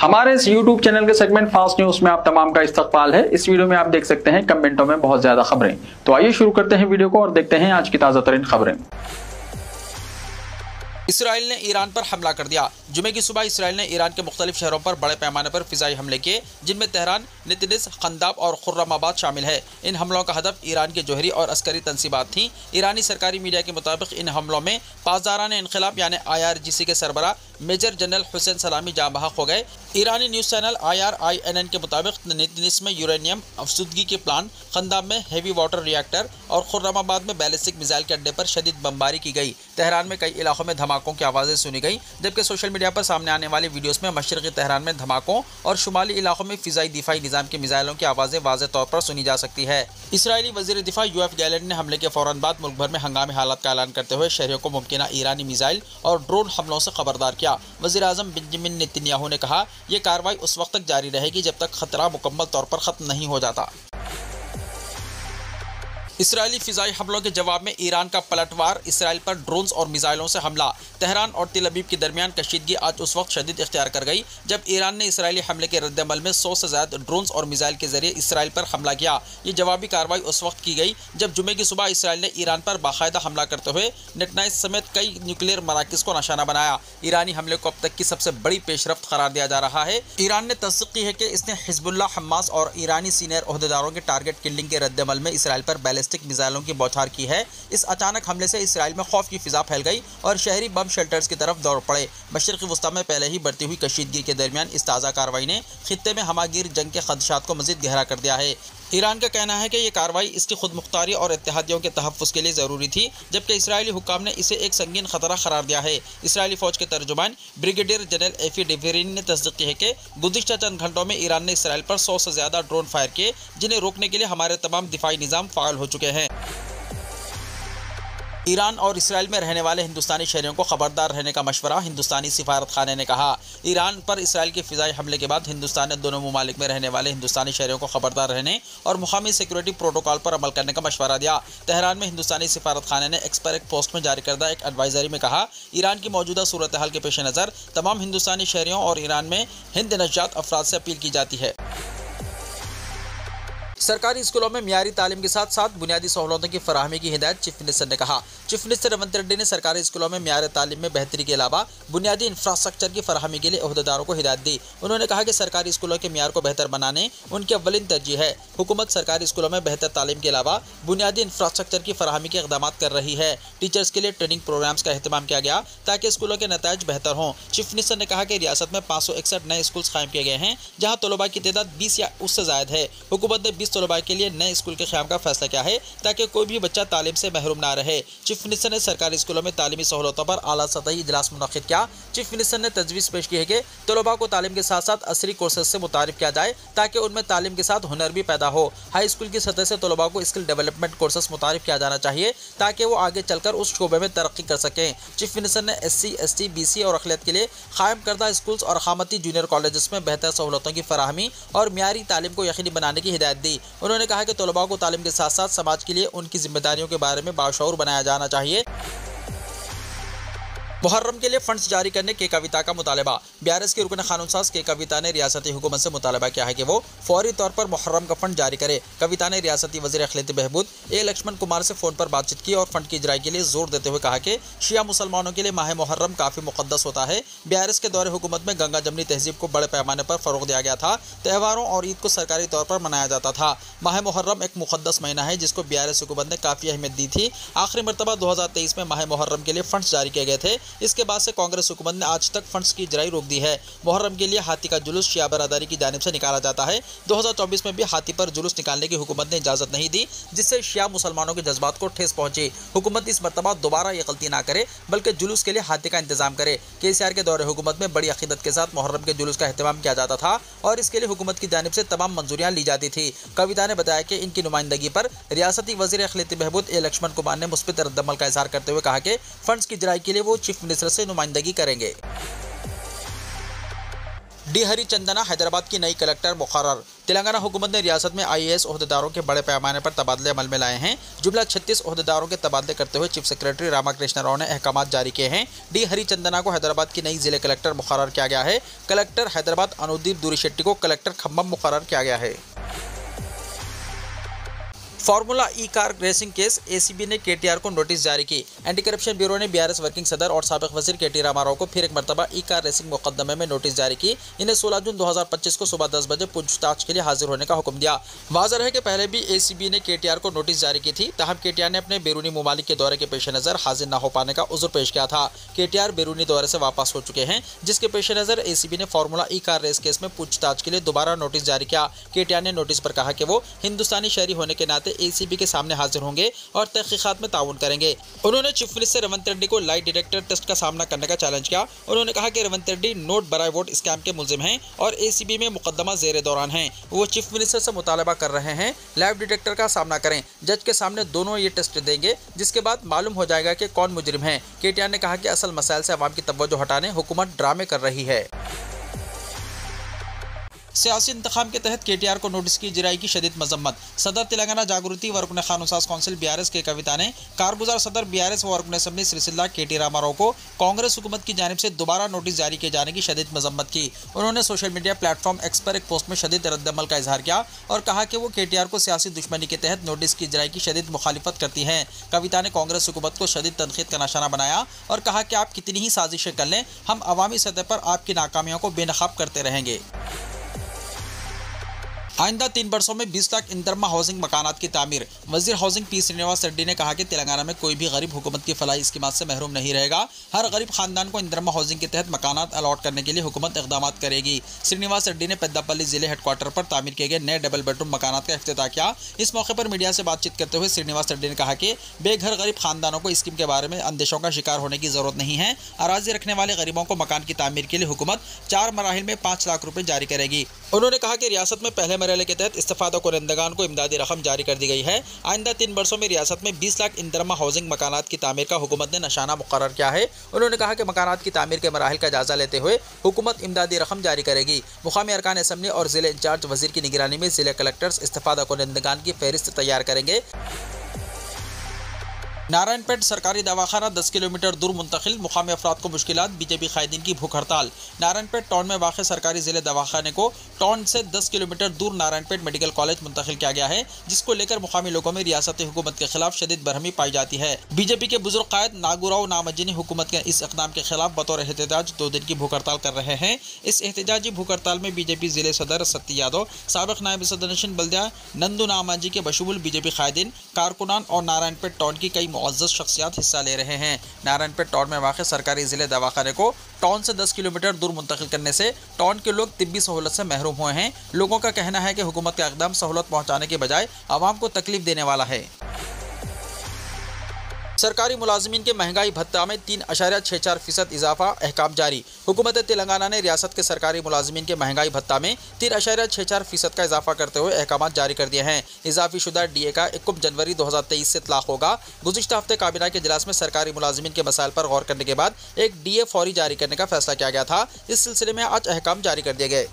हमारे इस YouTube channel के सेगमेंट फास्ट न्यूज में आप तमाम का इस्तकबाल है। इस वीडियो में आप देख सकते हैं कमेंटों में बहुत ज्यादा खबरें। तो आइए शुरू करते हैं वीडियो को और देखते हैं आज की ताजा तरीन खबरें। इसराइल ने ईरान पर हमला कर दिया। जुमे की सुबह इसराइल ने ईरान के मुख्तलिफ शहरों पर बड़े पैमाने पर फिजाई हमले किए, जिनमें तेहरान, नितनिस, खंदाब और खुर्रमाबाद शामिल है। इन हमलों का हदफ ईरान की जोहरी और अस्करी तंसीबात थी। ईरानी सरकारी मीडिया के मुताबिक इन हमलों में पासदारान इनकलाब यानी IRGC के सरबरा मेजर जनरल हुसैन सलामी जाँ बहक हो गए। ईरानी न्यूज़ चैनल IRINN के मुताबिक नितनिस में यूरेनियम अफसुदगी के प्लांट, खंदाब में हेवी वाटर रिएक्टर और खुर्रमाबाद में बैलिस्टिक मिसाइल के अड्डे पर शदीद बमबारी की गई। तेहरान में कई इलाकों में धमाकों की आवाज़ें सुनी गई, जबकि सोशल मीडिया पर सामने आने वाली वीडियोस में मशरक़ी तेहरान में धमाकों और शुमाली इलाकों में फ़िज़ाई दिफाई निज़ाम के मिसाइलों की आवाज़ें वाज़ेह तौर पर सुनी जा सकती है। इसराइली वज़ीर दिफा UF गैलेंट ने हमले के फ़ौरन बाद मुल्क भर में हंगामी हालत का ऐलान करते हुए शहरियों को मुमकिन ईरानी मिसाइल और ड्रोन हमलों से खबरदार किया। वज़ीर आज़म बेंजामिन नेतन्याहू ने कहा, यह कार्रवाई उस वक्त तक जारी रहेगी जब तक खतरा मुकम्मल तौर पर ख़त्म नहीं हो जाता। इसराइली फ़िज़ाई हमलों के जवाब में ईरान का पलटवार, इसराइल पर ड्रोन्स और मिसाइलों से हमला। तेहरान और तेल अवीव के दरमियान कशीदगी आज उस वक्त शदीद इख्तियार कर गई जब ईरान ने इसराइली हमले के रद्दअमल में 100 से ज़्यादा ड्रोन्स और मिसाइल के जरिए इसराइल पर हमला किया। ये जवाबी कार्रवाई उस वक्त की गई जब जुमे की सुबह इसराइल ने ईरान पर बाकायदा हमला करते हुए नेटनाइस समेत कई न्यूक्लियर मराकिज़ को निशाना बनाया। ईरानी हमले को अब तक की सबसे बड़ी पेशरफ्त करार दिया जा रहा है। ईरान ने तस्दीक की है कि इसने हिजबुल्लाह, हमास और ईरानी सीनियर ओहदेदारों के टारगेट किलिंग के रद्दअमल में इसराइल पर बैलिस्टिक मिसाइलों की बौछार की है। इस अचानक हमले से इसराइल में खौफ की फिजा फैल गई और शहरी बम शेल्टर्स की तरफ दौड़ पड़े। मशरिक़ी वस्ता में पहले ही बढ़ती हुई कशीदगी के दरमियान इस ताज़ा कार्रवाई ने खित्ते में हमागीर जंग के खदशात को मज़ीद गहरा कर दिया है। ईरान का कहना है कि यह कार्रवाई इसकी खुद मुख्तारी और इत्तेहादियों के तहफ़्फ़ुज़ के लिए ज़रूरी थी, जबकि इसराइली हुक्काम ने इसे एक संगीन खतरा करार दिया है। इसराइली फ़ौज के तर्जुमान ब्रिगेडियर जनरल एफी डेवेरिन ने तस्दीक की है कि गुज़िश्ता चंद घंटों में ईरान ने इसराइल पर 100 से ज़्यादा ड्रोन फायर किए, जिन्हें रोकने के लिए हमारे तमाम दिफाई निज़ाम फ़ाअल हो चुके हैं। ईरान और इसराइल में रहने वाले हिंदुस्तानी शहरियों को खबरदार रहने का मशवरा। हिंदुस्तानी सिफारत खाने ने कहा, ईरान पर इसराइल के फ़िज़ाई हमले के बाद हिंदुस्तान ने दोनों ममालिक में रहने वाले हिंदुस्तानी शहरियों को खबरदार रहने और मुकामी सिक्योरिटी प्रोटोकॉल पर अमल करने का मशवरा दिया। तेहरान में हिंदुस्तानी सिफारत खाने ने एक्स पर एक पोस्ट में जारी करदा एक एडवाइजरी में कहा, ईरान की मौजूदा सूरत हाल के पेश नज़र तमाम हिंदुस्तानी शहरियों और ईरान में हिंद नजात अफराद से अपील की जाती है। सरकारी स्कूलों में मियारी तालीम के साथ साथ बुनियादी सहूलतों की फराहमी की हिदायत चीफ मिनिस्टर ने कहा। चीफ मिनिस्टर रेवंत रेड्डी ने सरकारी स्कूलों में मियारी तालीम में बेहतरी के अलावा बुनियादी इंफ्रास्ट्रक्चर की फराहमी के लिए ओहदेदारों को हिदायत दी। उन्होंने कहा कि सरकारी स्कूलों के मियार को बेहतर बनाने उनकी अव्वलिन तरजीह है। हुकूमत सरकारी स्कूलों में बेहतर तालीम के अलावा बुनियादी इंफ्रास्ट्रक्चर की फराहमी के इक़दाम कर रही है। टीचर्स के लिए ट्रेनिंग प्रोग्राम्स का अहतमाम किया गया ताकि स्कूलों के नताइज बेहतर हों। चीफ मिनिस्टर ने कहा कि रियासत में 561 नए स्कूल कायम किए गए हैं, जहाँ तलबा की तादाद 20 या उससे ज़ायद है। हुकूमत ने 20 तलबा के लिए नए स्कूल के क़याम का फैसला किया है ताकि कोई भी बच्चा तालीम से महरूम ना रहे। चीफ मिनिस्टर ने सरकारी स्कूलों में तालीमी सहूलतों पर आला सतही इजलास मुनक़िद किया। चीफ मिनिस्टर ने तजवीज़ पेश की है कि तलबा को तालीम के साथ साथ असरी कोर्सेज से मुतारिफ किया जाए ताकि उनमें तालीम के साथ हुनर भी पैदा हो। हाई स्कूल की सतह से तलबा को स्किल डेवलपमेंट कोर्सेज मुतारिफ किया जाना चाहिए ताकि वो आगे चलकर उस शोबे में तरक्की कर सकें। चीफ मिनिस्टर ने SC, ST, BC और अक़लियत के लिए कायम करदा स्कूल्स और अक़ामती जूनियर कॉलेजेस में बेहतर सहूलतों की फराहमी और मियारी तालीम को यकीनी बनाने की हिदायत दी। उन्होंने कहा कि तलबा को तालीम के साथ साथ समाज के लिए उनकी जिम्मेदारियों के बारे में बाशऊर बनाया जाना चाहिए। मुहर्रम के लिए फंड्स जारी करने के कविता का मुतालबा। BRS के रुकन क़ानून साज़ के कविता ने रियासती हुकूमत से मुतालबा किया है कि वो फौरी तौर पर मुहर्रम का फंड जारी करे। कविता ने रियासती वज़ीर अक़लियती बहबूद A. लक्ष्मण कुमार से फ़ोन पर बातचीत की और फंड की इजराई के लिए जोर देते हुए कहा कि शिया मुसलमानों के लिए माह मुहर्रम काफ़ी मुक़द्दस होता है। BRS के दौरे हुकूमत में गंगा जमनी तहजीब को बड़े पैमाने पर फ़रोग़ दिया गया था। त्योहारों और ईद को सरकारी तौर पर मनाया जाता था। माह मुहर्रम एक मुक़द्दस महीना है जिसको BRS हुकूमत ने काफ़ी अहमियत दी थी। आखिरी मरतबा 2023 में माह मुहर्रम के लिए फंड्स जारी किए गए थे। इसके बाद से कांग्रेस हुकूमत ने आज तक फंड्स की इजराई रोक दी है। मुहर्रम के लिए हाथी का जुलूस शिया बरादरी की जानिब से निकाला जाता है। 2024 में भी हाथी पर जुलूस निकालने की हुकूमत ने इजाज़त नहीं दी, जिससे शिया मुसलमानों के जज्बात को ठेस पहुंची। हुकूमत इस मरतबा दोबारा ये गलती ना करे बल्कि जुलूस के लिए हाथी का इंतजाम करे। KCR के दौरे हुकूमत में बड़ी अकीदत के साथ मुहर्रम के जुलूस का एहतमाम किया जाता था और इसके लिए हुकूमत की जानिब से तमाम मंजूरियाँ ली जाती थी। कविता ने बताया कि इनकी नुमाइंदगी पर रियासती वज़ीर अक़लियती बहबूद A. लक्ष्मण कुमार ने मुस्बित रद्दअमल का इज़हार करते हुए कहा कि फंड्स की इजराई के लिए वो चीफ मिनिस्टर से नुमाइंदगी करेंगे। डी हरिचंदना हैदराबाद की नई कलेक्टर मुकर्रर। तेलंगाना हुकूमत ने रियासत में IAS ओहदेदारों के बड़े पैमाने पर तबादले अमल में लाए हैं। जुमला 36 ओहदेदारों के तबादले करते हुए चीफ सेक्रेटरी रामाकृष्ण राव ने अहकाम जारी किए हैं। डी हरिचंदना को हैदराबाद की नई जिले कलेक्टर मुकर्रर किया गया है। कलेक्टर हैदराबाद अनुदीप दुरीशेट्टी को कलेक्टर खम्मम मुकर्रर किया गया है। फार्मूला ई कार रेसिंग केस ACB ने KTR को नोटिस जारी की। एंटी करप्शन ब्यूरो ने BRS वर्किंग सदर और साबिक वजीर KT रामाराव को फिर एक मरतबा ई कार रेसिंग मुकदमे में नोटिस जारी की। इन्हें 16 जून 2025 को सुबह 10 बजे पूछताछ के लिए हाजिर होने का हुक्म दिया। वाज़ेह है कि पहले भी ACB ने KTR को नोटिस जारी की थी, ताहम KTR ने अपने बैरूनी ममालिक के दौरे के पेश नज़र हाजिर न हो पाने का उज़्र पेश किया था। KTR बैरूनी दौरे से वापस हो चुके हैं, जिसके पेश नज़र ACB ने फार्मूला ई कार रेस केस में पूछताछ के लिए दोबारा नोटिस जारी किया। KTR ने नोटिस पर कहा कि वो हिंदुस्तानी शहरी होने के नाते ACB के सामने हाजिर होंगे और तहकीकात में ताउन करेंगे। उन्होंने चीफ मिनिस्टर रेवंत रेड्डी को लाई डिटेक्टर टेस्ट का सामना करने का चैलेंज किया। उन्होंने कहा कि रेवंत रेड्डी नोट बराए वोट स्कैम के मुलजिम हैं और ACB में मुकदमा जेर दौरान है। वो चीफ मिनिस्टर से मुतालबा कर रहे हैं लाइव डिटेक्टर का सामना करें। जज के सामने दोनों ये टेस्ट देंगे, जिसके बाद मालूम हो जाएगा कि कौन मुजरिम है। KTR ने कहा कि असल मसाइल से अवाम की तवज्जो हटाने हुकूमत ड्रामे कर रही है। सियासी इंतखाम के तहत KTR को नोटिस की जिराई की शदीद मजम्मत। सदर तेलंगाना जागृति व रुकन खानुसाज कौंसिल BRS के कविता ने कारगुजार सदर BRS व रुकन असम्बली सिलसिला KT रामाराव को कांग्रेस हुकूमत की जानिब से दोबारा नोटिस जारी किए जाने की शदीद मजम्मत की। उन्होंने सोशल मीडिया प्लेटफॉर्म X पर एक पोस्ट में शदीद रद्दअमल का इजहार किया और कहा कि वो KTR को सियासी दुश्मनी के तहत नोटिस की जिराई की शदीद मुखालिफत करती हैं। कविता ने कांग्रेस हुकूमत को शदीद तनकीद का निशाना बनाया और कहा कि आप कितनी ही साजिशें कर लें, हम अवामी सतह पर आपकी नाकामियों को बेनकाब करते रहेंगे। आइंदा 3 वर्षों में 20 लाख इंदरमा हाउसिंग मकानात की तामीर। वजीर हाउसिंग P श्रीनिवास रेड्डी ने कहा कि तेलंगाना में कोई भी गरीब हुकूमत की फलाही स्कीमात से महरूम नहीं रहेगा। हर गरीब खानदान को इंदरमा हाउसिंग के तहत मकानात अलॉट करने के लिए हुकूमत इक़दाम करेगी। श्रीनिवास रेड्डी ने पेद्दापल्ली जिले हेडक्वार्टर पर तामीर किए गए नए डबल बेडरूम मकानात का इफ्तिताह किया। इस मौके पर मीडिया से बातचीत करते हुए श्रीनिवास रेड्डी ने कहा कि बेघर गरीब खानदानों को स्कीम के बारे में अंदेशों का शिकार होने की जरूरत नहीं है। अराजी रखने वाले गरीबों को मकान की तामीर के लिए हुकूमत 4 मराहिल में 5 लाख रुपए जारी करेगी। उन्होंने कहा कि रियासत में पहले मरहले के तहत इस्तिफादा कुनंदगान को इमदादी रकम जारी कर दी गई है। आइंदा 3 वर्षों में रियासत में 20 लाख इंदरमा हाउसिंग मकानात की तामीर का हुकूमत ने निशाना मुकर्रर किया है। उन्होंने कहा कि मकानात की तामीर के मराहिल का जायजा लेते हुए हुकूमत इमदादी रकम जारी करेगी। मुकामी अरकान असम्बली और जिले इंचार्ज वजीर की निगरानी में जिले कलेक्टर्स इस्तिफादा कुनंदगान की फहरिस्त तैयार करेंगे। नारायणपेट सरकारी दवाखाना 10 किलोमीटर दूर मुंतकिल, मुकामी अफराद को मुश्किलात। BJP कायदीन की भूख हड़ताल। नारायणपेट टाउन में वाक़ सरकारी जिले दवाखाने को टाउन से 10 किलोमीटर दूर नारायणपेट मेडिकल कॉलेज मुंतकिल किया गया है, जिसको लेकर मुकामी लोगों में रियासती हुकूमत के खिलाफ शदीद बरहमी पाई जाती है। BJP के बुजुर्ग कायद नागुराव नामज्जिनी हुकूमत के इस इक़दाम के खिलाफ बतौर एहतजाज 2 दिन की भूख हड़ताल कर रहे हैं। इस एहतजाजी भूख हड़ताल में BJP जिले सदर सत्ती यादव, साबिक नायब सदर बल्दिया नंदू नामाजी के बशमूल BJP कायदीन, कारकुनान और नारायणपेट टाउन की कई मुअज़्ज़ज़ शख्सियात हिस्सा ले रहे हैं। नारायणपेट टाउन में वाक़ सरकारी जिले दवाखाने को टाउन से 10 किलोमीटर दूर मुंतकिल करने से टाउन के लोग तिब्बी सहूलत से महरूम हुए हैं। लोगों का कहना है कि हुकूमत का इक़दाम सहूलत पहुँचाने के बजाय आवाम को तकलीफ देने वाला है। सरकारी मुलाजिमीन के महंगाई भत्ता में 3.64% इजाफा, अहकाम जारी। हुकूमत तेलंगाना ने रियासत के सरकारी मुलाजिमीन के महंगाई भत्ता में 3.64% का इजाफा करते हुए अहकाम जारी कर दिए हैं। इजाफी शुदा DA का 1 जनवरी 2023 से इतलाक़ होगा। गुज़िश्ता हफ्ते काबीना के इजलास में सरकारी मुलाजिमीन के मसाइल पर गौर करने के बाद एक DA फौरी जारी करने का फैसला किया गया था। इस सिलसिले में आज अहकाम जारी कर दिए गए।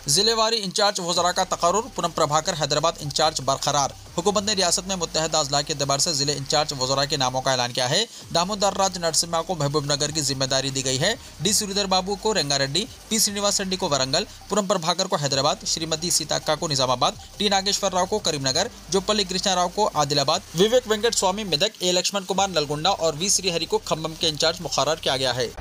जिलेवारी इंचार्ज वज़रा का तकर्रुर, पूनम प्रभाकर हैदराबाद इंचार्ज बरकरार। हुकूमत ने रियासत में मुत्तहदा अजला के दरबार से जिले इंचार्ज वज़रा के नामों का ऐलान किया है। दामोदर राज नरसिम्हा को महबूबनगर की जिम्मेदारी दी गई है। D श्रीधर बाबू को रंगारेड्डी, P श्रीनिवास रेड्डी को वरंगल, पूनम प्रभाकर को हैदराबाद, श्रीमती सीताक्का को निजामाबाद, T नागेश्वर राव को करीमनगर, जोपल्ली कृष्णा राव को आदिलाबाद, विवेक वेंकट स्वामी मेदक, A लक्ष्मण कुमार नलगुंडा और V श्रीहरि को खम्मम के इंचार्ज मुकर्रर किया गया है।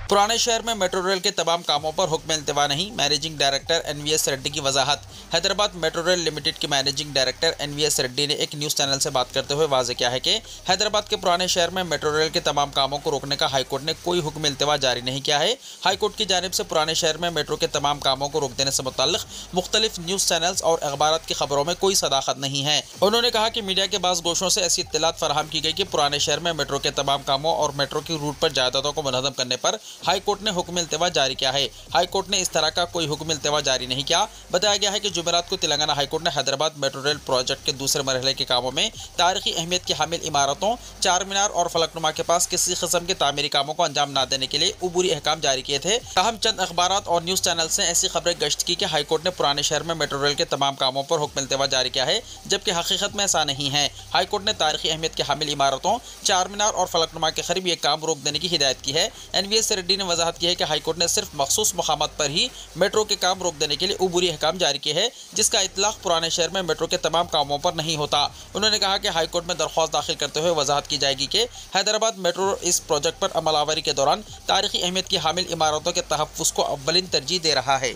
पुराने शहर में मेट्रो रेल के तमाम कामों पर हुक्म इल्तिवा नहीं, मैनेजिंग डायरेक्टर NVS रेड्डी की वजाहत। हैदराबाद मेट्रो रेल लिमिटेड के मैनेजिंग डायरेक्टर NVS रेड्डी ने एक न्यूज़ चैनल से बात करते हुए वाज़ेह किया है कि हैदराबाद के पुराने शहर में मेट्रो रेल के तमाम कामों को रोकने का हाईकोर्ट ने कोई हुक्म इल्तिवा जारी नहीं किया है। हाईकोर्ट की जानिब से पुराने शहर में मेट्रो के तमाम कामों को रोक देने से मुतल्लिक़ मुख्तलिफ न्यूज़ चैनल्स और अखबारात की खबरों में कोई सदाकत नहीं है। उन्होंने कहा कि मीडिया के बाज़ गोशों से ऐसी इत्तलात फराहम की गई कि पुराने शहर में मेट्रो के तमाम कामों और मेट्रो की रूट पर जायदादों को मुनज़्ज़म करने पर हाईकोर्ट ने हुक्म इल्तिवा जारी किया है। हाईकोर्ट ने इस तरह का कोई हुक्म इल्तिवा जारी नहीं किया। बताया गया है कि जुमेरात को तेलंगाना हाईकोर्ट ने हैदराबाद मेट्रो रेल प्रोजेक्ट के दूसरे मरहले के कामों में तारीखी अहमियत की हामिल इमारतों, चार मीनार और फलकनुमा के पास किसी किस्म के तामीरी कामों को अंजाम न देने के लिए उबूरी अहकाम जारी किए थे। ताहम चंद अखबारात और न्यूज चैनल्स ने ऐसी खबरें गश्त की कि हाईकोर्ट ने पुराने शहर में मेट्रो रेल के तमाम कामों पर हुक्म इल्तिवा जारी किया है, जबकि हकीकत में ऐसा नहीं है। हाईकोर्ट ने तारीखी अहमियत की हामिल इमारतों, चार मीनार और फलकनुमा के करीब ये काम रोक देने की हिदायत की है। NVS रेड्डी ने वजाहत की है कि हाईकोर्ट ने सिर्फ मखसूस मकामात पर ही मेट्रो के काम रोक देने के लिए उबूरी अहकाम जारी किए हैं, जिसका इतलाक पुराने शहर में मेट्रो के तमाम कामों पर नहीं होता। उन्होंने कहा कि हाईकोर्ट में दरख्वास्त दाखिल करते हुए वजाहत की जाएगी कि हैदराबाद मेट्रो इस प्रोजेक्ट पर अमलावरी के दौरान तारीखी अहमियत की हामिल इमारतों के तहफ़्फ़ुज़ को अव्वलीन तरजीह दे रहा है।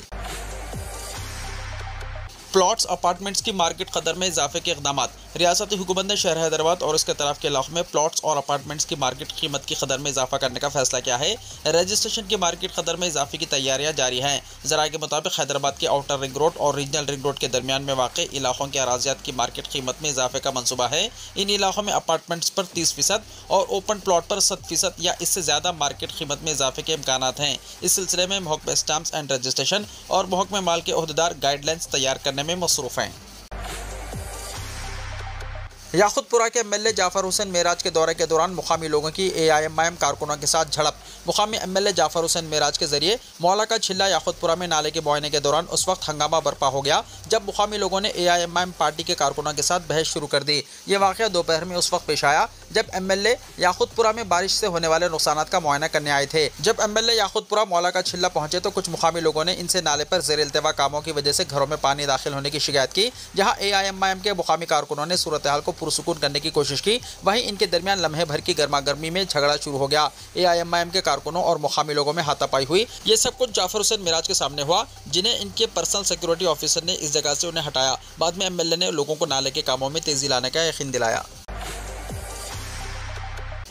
प्लॉट्स अपार्टमेंट्स की मार्केट कदर में इजाफे के इक़दाम। रियासती हुकूमत ने शहर हैदराबाद और इसके तरफ के इलाकों में प्लॉट्स और अपार्टमेंट्स की मार्केट कीमत की कदर में इजाफा करने का फैसला किया है। रजिस्ट्रेशन की मार्केट कदर में इजाफे की तैयारियां जारी हैं। ज़राए के मुताबिक हैदराबाद के आउटर रिंग रोड और रीजनल रिंग रोड के दरमियान में वाक़ इलाकों के अराज़ियात की मार्केट कीमत में इजाफे का मनसूबा है। इन इलाकों में अपार्टमेंट्स पर 30% और ओपन प्लॉट पर 7% या इससे ज़्यादा मार्केट कीमत में इजाफे के इम्कानात हैं। इस सिलसिले में महकमा स्टाम्प्स एंड रजिस्ट्रेशन और महकमा माल के ओहदेदार गाइडलाइंस तैयार करने में मसरूफ़ हैं। याकुतपुरा के MLA जाफर हुसैन मेराज के दौरे के दौरान मुकामी लोगों की AIMIM कारकुनों के साथ झड़प। मुकामी MLA जाफर हुसैन मेराज के जरिए मौला का छिल्ला याकुतपुरा में नाले के बोयने के दौरान उस वक्त हंगामा बर्पा हो गया जब मुकामी लोगों ने AIMIM पार्टी के कारकुनों के साथ बहस शुरू कर दी। ये वाक़या दोपहर में उस वक्त पेश आया जब MLA याकुतपुरा में बारिश से होने वाले नुकसानात का मुआयना करने आए थे। जब MLA याकुतपुरा मौला का छिल्ला पहुंचे तो कुछ मुकामी लोगों ने इनसे नाले पर ज़ेर इल्तिवा कामों की वजह से घरों में पानी दाखिल होने की शिकायत की। जहाँ AIMIM के मुकामी कारकुनों ने सूरत हाल को पुरसुकून करने की कोशिश की, वहीं इनके दरमियान लम्हे भर की गर्मा गर्मी में झगड़ा शुरू हो गया। AIMIM के कारकुनों और मुकामी लोगों में हाथापाई हुई। ये सब कुछ जाफर हुसैन मेराज के सामने हुआ, जिन्हें इनके पर्सनल सिक्योरिटी ऑफिसर ने इस जगह से उन्हें हटाया। बाद में MLA ने लोगों को नाले के कामों में तेजी लाने का यकीन दिलाया।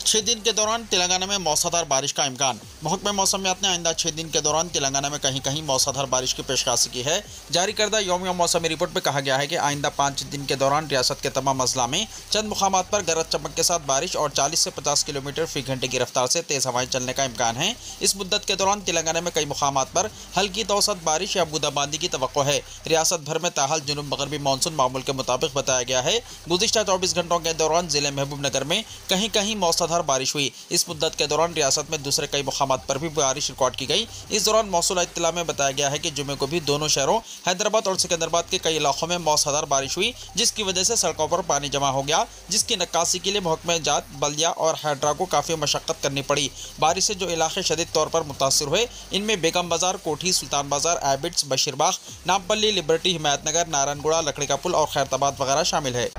6 दिन के दौरान तेलंगाना में मौसलाधार बारिश का इम्कान। महकमा मौसमियात ने आइंदा 6 दिन के दौरान तेलंगाना में कहीं कहीं मौसलाधार बारिश की पेशकश की है। जारी करदा यौमिया मौसमी रिपोर्ट में कहा गया है कि आइंदा 5 दिन के दौरान रियासत के तमाम अजला में चंद मुकामात पर गरज चमक के साथ बारिश और 40 से 50 किलोमीटर फी घंटे की रफ्तार से तेज़ हवाएं चलने का इम्कान है। इस मुद्दत के दौरान तेलंगाना में कई मुकामात पर हल्की तो औसत बारिश या बूंदाबांदी की तवक्को है। रियासत भर में ताहाल जुनूब मगरबी मानसून मामूल के मुताबिक बताया गया है। गुज़िश्ता 24 घंटों के दौरान ज़िले महबूबनगर में कहीं कहीं मौसलाधार बारिश हुई। इस मुद्दत के दौरान रियासत में दूसरे कई मुकामात पर भी बारिश रिकॉर्ड की गई। इस दौरान मौसूला इत्तला में बताया गया है कि जुमे को भी दोनों शहरों हैदराबाद और सिकंदराबाद के कई इलाकों में मौसलाधार बारिश हुई, जिसकी वजह से सड़कों पर पानी जमा हो गया, जिसकी नक्कासी के लिए महकमे जात, बल्दिया और हैड्रा को काफ़ी मशक्क़त करनी पड़ी। बारिश से जो इलाके शदीद तौर पर मुतासर हुए, इनमें बेगम बाजार, कोठी, सुल्तान बाजार, एबिट्स, बशीरबाग, नामपल्ली, लिबर्टी, हिमायतनगर, नारायणगुड़ा, लकड़ी का पुल और खैरताबाद वगैरह शामिल है।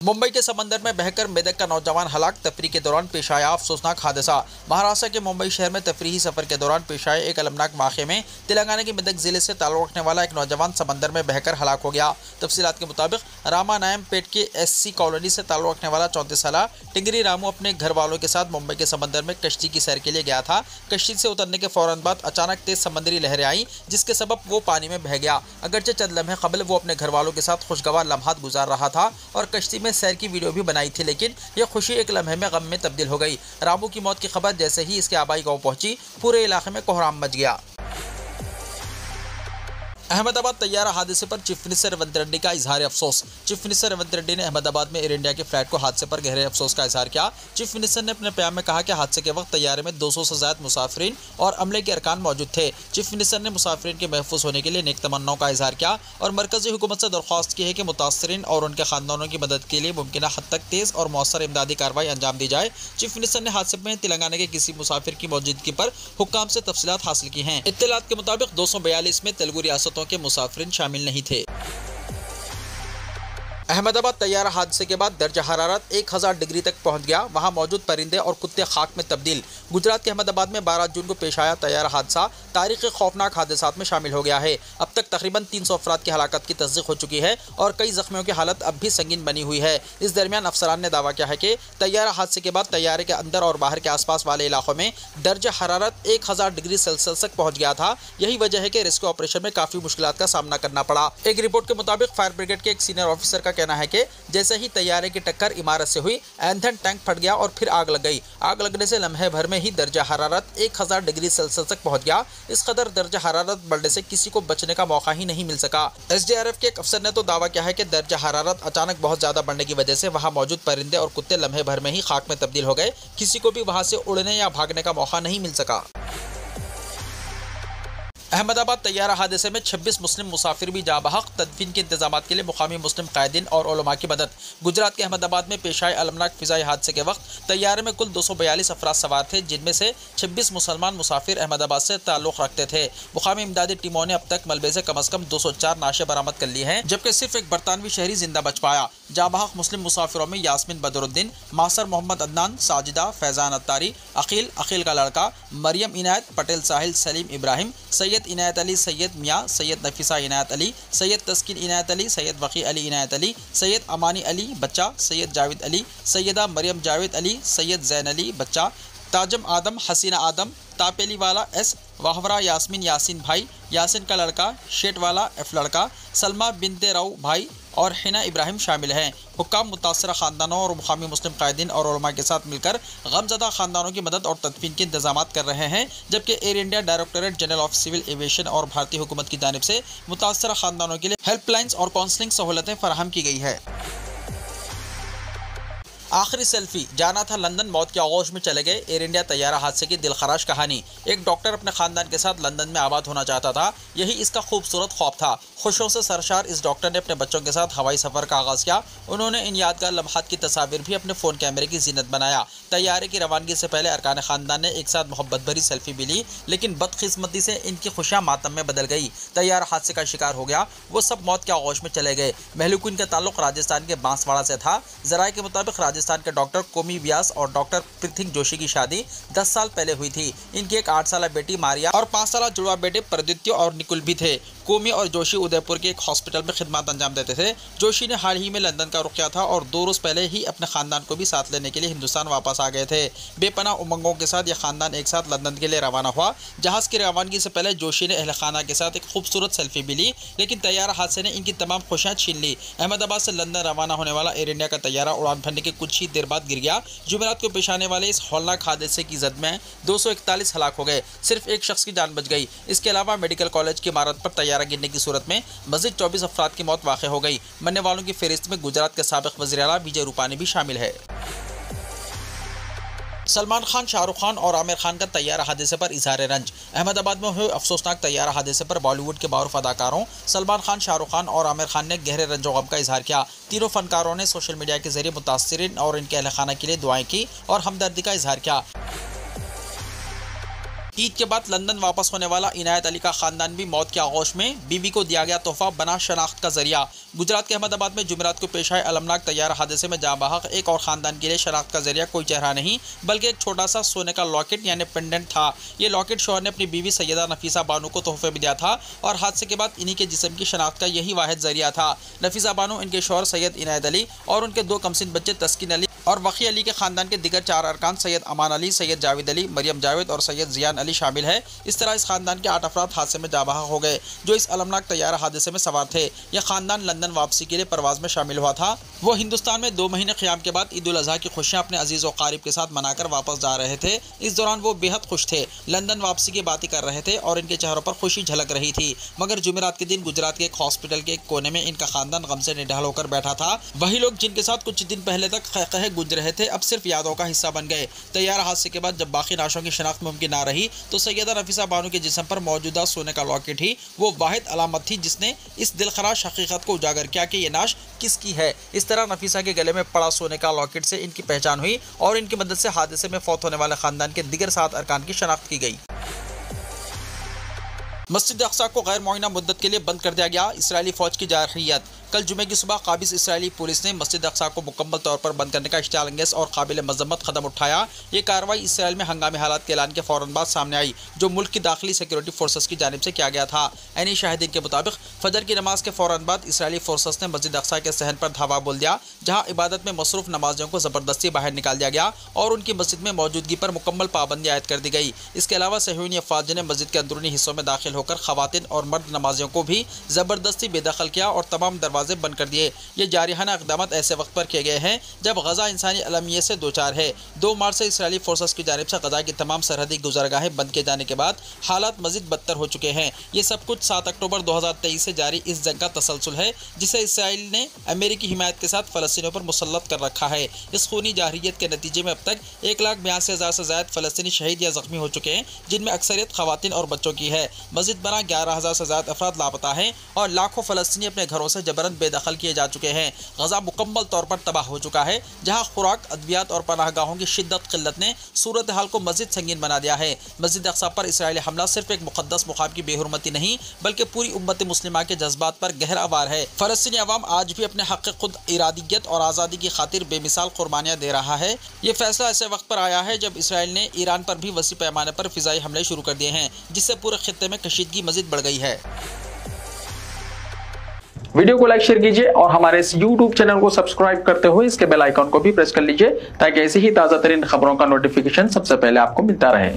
मुंबई के समंदर में बहकर मेदक का नौजवान हलाक। तफरीह के दौरान पेश आया अफसोसनाक हादसा। महाराष्ट्र के मुंबई शहर में तफरीही सफर के दौरान पेश आए एक अलमनाक वाक़े में तेलंगाना के मेदक जिले से ताल्लुक़ रखने वाला एक नौजवान समंदर में बहकर हलाक हो गया। तफसीलात के मुताबिक रामानायम पेट के SC कॉलोनी से ताल्लुक़ रखने वाला 34 साला टिंगरी रामू अपने घर वालों के साथ मुंबई के समंदर में कश्ती की सैर के लिए गया था। कश्ती से उतरने के फौरन बाद अचानक तेज समंदरी लहरें आई, जिसके सबब वो पानी में बह गया। अगरचे चंद लम्हे कबल वो अपने घर वालों के साथ खुशगवार लम्हात गुजार रहा था और कश्ती में सैर की वीडियो भी बनाई थी, लेकिन यह खुशी एक लम्हे में गम में तब्दील हो गई। रामू की मौत की खबर जैसे ही इसके आबाई गांव पहुंची, पूरे इलाके में कोहराम मच गया। अहमदाबाद तैयारा हादसे पर चीफ मिनिस्टर रेवंत रेड्डी का इजहार अफसोस। चीफ मिनिस्टर रेवंत रेड्डी ने अहमदाबाद में एयर इंडिया के फ्लाइट को हादसे पर गहरे अफसोस का इजहार किया। चीफ मिनिस्टर ने अपने बयान में कहा कि हादसे के वक्त तैयारे में 200 से ज़्यादा मुसाफिरीन और अमले के अरकान मौजूद थे। चीफ मिनिस्टर ने मुसाफिरीन के महफूज होने के लिए नेक तमन्नाओं का इजहार किया और मरकजी हुकूमत से दरख्वास्त की है कि मुतासरीन और उनके खानदानों की मदद के लिए मुमकिन हद तक तेज़ और मौसर इमदादी कार्रवाई अंजाम दी जाए। चीफ मिनिस्टर ने हादसे में तेलंगाना के किसी मुसाफिर की मौजूदगी पर हुक्काम से तफसीलात हासिल की हैं। इत्तलात के मुताबिक 242 में तेलुगु रियासतों के मुसाफिरीन शामिल नहीं थे। अहमदाबाद तैयारा हादसे के बाद दर्जा हरारत 1000 डिग्री तक पहुंच गया। वहां मौजूद परिंदे और कुत्ते खाक में तब्दील। गुजरात के अहमदाबाद में 12 जून को पेश आया तैयारा हादसा तारीख खौफनाक हादसात में शामिल हो गया है। अब तक तकरीबन 300 अफराद की हलाकत की तस्दीक हो चुकी है और कई जख्मियों की हालत अब भी संगीन बनी हुई है। इस दरमियान अफसरान ने दावा किया है कि तैयारा हादसे के बाद तैयारे के अंदर और बाहर के आसपास वाले इलाकों में दर्जा हरारत 1000 डिग्री सेल्सियस तक पहुँच गया था। यही वजह है कि रेस्क्यू ऑपरेशन में काफ़ी मुश्किलात का सामना करना पड़ा। एक रिपोर्ट के मुताबिक फायर ब्रिगेड के एक सीनियर ऑफिसर का कहना है कि जैसे ही तैयारे की टक्कर इमारत से हुई, ईंधन टैंक फट गया और फिर आग लग गई। आग लगने से लम्हे भर में ही दर्जा हरारत 1000 डिग्री सेल्सियस तक पहुंच गया। इस कदर दर्जा हरारत बढ़ने से किसी को बचने का मौका ही नहीं मिल सका। SDRF के एक अफसर ने तो दावा किया है कि दर्जा हरारत अचानक बहुत ज्यादा बढ़ने की वजह से वहां मौजूद परिंदे और कुत्ते लम्हे भर में ही खाक में तब्दील हो गए। किसी को भी वहां से उड़ने या भागने का मौका नहीं मिल सका। अहमदाबाद तैयारा हादसे में 26 मुस्लिम मुसाफिर भी जाँ बहक। तदफीन के इंतजाम के लिए मुकामी मुस्लिम कायदीन और उलमा की मदद। गुजरात के अहमदाबाद में पेश आए अलमनाक फिजाई हादसे के वक्त तैयारे में कुल 242 अफराद सवार थे, जिनमें से 26 मुसलमान मुसाफिर अहमदाबाद से ताल्लुक़ रखते थे। मुकामी इमदादी टीमों ने अब तक मलबे से कम अज़ कम 204 नाशे बरामद कर ली हैं, जबकि सिर्फ एक बरतानवी शहरी जिंदा बच पाया। जाँ बहक मुस्लिम मुसाफिरों में यास्मीन बदरुद्दीन, मासर मोहम्मद अदनान, साजिदा, फैजान अत्तारी, अकील का लड़का, मरियम इनायत, पटेल साहिल, सलीम इब्राहिम, सैयद इनायत अली, सैयद मियाँ, सैयद नफीसा इनायत अली, सैयद तस्कीन इनायत अली, सैयद वकी अली इनायत अली, सैयद अमानी अली बच्चा, सैयद जावेद अली, सैयदा मरियम जावेद अली, सैयद जैन अली बच्चा, ताजम आदम, हसीना आदम, तापेली वाला एस, वाहवरा यास्मीन यासीन भाई, यासिन का लड़का, शेट वाला एफ लड़का, सलमा बिनते राव भाई और हिना इब्राहिम शामिल हैं। हुक्काम मुतासरा खानदानों और मुकामी मुस्लिम कायदीन और उलमा के साथ मिलकर गमज़दा खानदानों की मदद और तदफीन के इंतजाम कर रहे हैं, जबकि Air India Directorate General of Civil Aviation और भारतीय हुकूमत की जानिब से मुतासरा खानदानों के लिए हेल्पलाइंस और काउंसलिंग सहूलतें फराहम की गई है। आखिरी सेल्फी, जाना था लंदन, मौत के आगोश में चले गए। एयर इंडिया तैयारा हादसे की दिलखराश कहानी। एक डॉक्टर अपने खानदान के साथ लंदन में आबाद होना चाहता था, यही इसका खूबसूरत ख्वाब था। खुशियों से सरशार इस डॉक्टर ने अपने बच्चों के साथ हवाई सफ़र का आगाज़ किया। उन्होंने इन यादगार लम्हात की तस्वीर भी अपने फ़ोन कैमरे की जीनत बनाया। तैयारे की रवानगी से पहले अरकान ख़ानदान ने एक साथ मोहब्बत भरी सेल्फी भी ली, लेकिन बदकिस्मती से इनकी खुशियाँ मातम में बदल गई। तैयारा हादसे का शिकार हो गया, वो सब मौत के आगोश में चले गए। महलूक इनका ताल्लुक राजस्थान के बांसवाड़ा से था। ज़राए के मुताबिक राजस्थान के डॉक्टर कोमी व्यास और डॉक्टर पृथ्वी जोशी की शादी 10 साल पहले हुई थी। इनकी एक 8 साल बेटी मारिया और 5 साल जुड़वा बेटे प्रदित्य और निकुल भी थे। कोमी और जोशी उदयपुर के एक हॉस्पिटल में खिदमत अंजाम देते थे। जोशी ने हाल ही में लंदन का रुख किया था और 2 रोज़ पहले ही अपने खानदान को भी साथ लेने के लिए हिंदुस्तान वापस आ गए थे। बेपनाह उमंगों के साथ यह खानदान एक साथ लंदन के लिए रवाना हुआ। जहाज की रवानगी से पहले जोशी ने अहल खाना के साथ एक खूबसूरत सेल्फी भी ली, लेकिन तैयारा हादसे ने इनकी तमाम खुशियाँ छीन ली। अहमदाबाद से लंदन रवाना होने वाला एयर इंडिया का तैयारा उड़ान भरने के कुछ ही देर बाद गिर गया। जुमेरात को पेश आने वाले इस हौलनाक हादसे की जद में 241 हलाक हो गए। सिर्फ एक शख्स की जान बच गई। इसके अलावा मेडिकल कॉलेज की इमारत पर तैयारा गिरने की सूरत में मज़ीद 24 अफराद की मौत वाक़ हो गई। मरने वालों की फहरिस्त में गुजरात के साबिक़ वज़ीर आला विजय रूपानी भी शामिल है। सलमान खान, शाहरुख खान और आमिर खान का तैयारा हादसे पर इजहार रंज। अहमदाबाद में हुए अफसोसनाक तैयारा हादसे पर बॉलीवुड के मारूफ अदाकारों सलमान खान, शाहरुख खान और आमिर खान ने गहरे रंज व गम का इजहार किया। तीनों फनकारों ने सोशल मीडिया के जरिए मुतासिरीन और इनके अहल खाना के लिए दुआएं की और हमदर्दी का इजहार किया। ईद के बाद लंदन वापस होने वाला इनायत अली का खानदान भी मौत के आगोश में। बीवी को दिया गया तोहफा बना शनाख्त का जरिया। गुजरात के अहमदाबाद में जुमेरात को पेश आए अलमनाक तैयारा हादसे में जाँ बहक एक और खानदान के लिए शनाख्त का जरिया कोई चेहरा नहीं, बल्कि एक छोटा सा सोने का लॉकेट यानी पेंडेंट था। ये लॉकेट शौहर ने अपनी बीवी सैयदा नफीसा बानो को तोहफे में दिया था और हादसे के बाद इन्हीं के जिस्म की शनाख्त का यही वाहिद जरिया था। नफीसा बानो, इनके शौहर सैयद इनायत अली और उनके 2 कमसिन बच्चे तस्कीन अली और वकी अली के खानदान के दिगर 4 अरकान सैयद अमान अली, सैयद जावेद अली, मरियम जावेद और सैयद जियान अली शामिल है। इस तरह इस खानदान के 8 अफराद हादसे में जाँ बहक हो गए, जो इस अलमनाक तैयारा हादसे में सवार थे। यह खानदान लंदन वापसी के लिए परवाज में शामिल हुआ था। वो हिंदुस्तान में 2 महीने क़याम के बाद ईद उल अज़हा की खुशियाँ अपने अजीज़ व क़ारिब के साथ मनाकर वापस जा रहे थे। इस दौरान वो बेहद खुश थे, लंदन वापसी की बातें कर रहे थे और इनके चेहरों पर खुशी झलक रही थी। मगर जुमेरात के दिन गुजरात के एक हॉस्पिटल के एक कोने में इनका खानदान गम से निढाल होकर बैठा था। वही लोग जिनके साथ कुछ दिन पहले तक कहे गुजर रहे थे, अब सिर्फ यादों का हिस्सा बन गए। तैयारा हादसे के बाद जब बाकी नाशों की शनाख्त मुमकिन ना रही, तो सैयदा नफीसा बानो के जिस्म पर मौजूदा सोने का लॉकेट ही वो वाहिद अलामत थी जिसने इस दिलखराश हकीकत को उजागर किया कि ये नाश किसकी है। इस तरह नफीसा के गले में पड़ा सोने का लॉकेट से इनकी पहचान हुई और इनकी मदद से हादसे में फौत होने वाले खानदान के दिगर 7 अरकान की शनाख्त की गई। मस्जिद अक्सा को गैर मुअय्यना मुद्दत के लिए बंद कर दिया गया। इसराइली फौज की जारहियत। कल जुमे की सुबह काबिज इसराइली पुलिस ने मस्जिद अक्सा को मुकम्मल तौर पर बंद करने का इश्तियाल अंगेज़ और काबिल मज़म्मत कदम उठाया। ये कार्रवाई इसराइल में हंगामी हालात के ऐलान के फ़ौरन बाद सामने आई, जो मुल्क की दाखिली सिक्योरिटी फोर्सेस की जानिब से किया गया था। ऐनी शाहिदीन के मुताबिक फजर की नमाज के फ़ौरन बाद इसराइली फोर्सेस ने मस्जिद अक्सा के सहन पर धावा बोल दिया, जहाँ इबादत में मसरूफ़ नमाजियों को ज़बरदस्ती बाहर निकाल दिया गया और उनकी मस्जिद में मौजूदगी पर मुकम्मल पाबंदी आयद कर दी गई। इसके अलावा सहयूनी अफवाज ने मस्जिद के अंदरूनी हिस्सों में दाखिल होकर ख़वातीन और मर्द नमाजियों को भी ज़बरदस्ती बेदखल किया और तमाम दरवाजे दरवाजे बंद कर दिए। ये जारिहाना इक़दाम ऐसे वक्त पर किए गए हैं जब गजा इंसानी अलमियत से दो चार है। 2 मार्च से इसराइली फोर्सेस की जानिब से गजा की तमाम सरहदी गुजरगाहें बंद किए जाने के बाद हालात मजीद बदतर हो चुके हैं। ये सब कुछ 7 अक्टूबर 2023 से जारी इस जंग का तसलसल है जिसे इसराइल ने अमेरिकी हिमायत के साथ फ़लस्तीनियों पर मुसल्लत कर रखा है। इस खूनी जारहियत के नतीजे में अब तक 1,82,000 से ज़्यादा फ़लस्तीनी शहीद या ज़ख्मी हो चुके हैं, जिनमें अक्सरियत ख़वातीन और बच्चों की है। मज़ीद बना 11,000 से ज़्यादा अफराद लापता हैं और लाखों फ़लस्तीनी अपने घरों से जबरन बेदखल किए जा चुके हैं। गजा मुकम्मल तौर पर तबाह हो चुका है, जहाँ खुराक, अद्वियात और पनाहगाहों की शिद्दत किल्लत ने सूरत हाल को मज़ीद संगीन बना दिया है। मस्जिद अक़सा पर इसराइली हमला सिर्फ एक मुक़द्दस मुक़ाम की बेहुरमती नहीं बल्कि पूरी उम्मत मुस्लिमा के जज्बात पर गहरा वार है। फ़लस्तीनी अवाम आज भी अपने हक़ खुद इरादियत और आज़ादी की खातिर बेमिसाल कुर्बानियाँ दे रहा है। ये फैसला ऐसे वक्त पर आया है जब इसराइल ने ईरान पर भी वसी पैमाने पर फ़िज़ाई हमले शुरू कर दिए हैं, जिससे पूरे खित्ते में कशीदगी मज़ीद बढ़ गई है। वीडियो को लाइक शेयर कीजिए और हमारे इस YouTube चैनल को सब्सक्राइब करते हुए इसके बेल आइकन को भी प्रेस कर लीजिए ताकि ऐसी ही ताज़ा तरीन खबरों का नोटिफिकेशन सबसे पहले आपको मिलता रहे।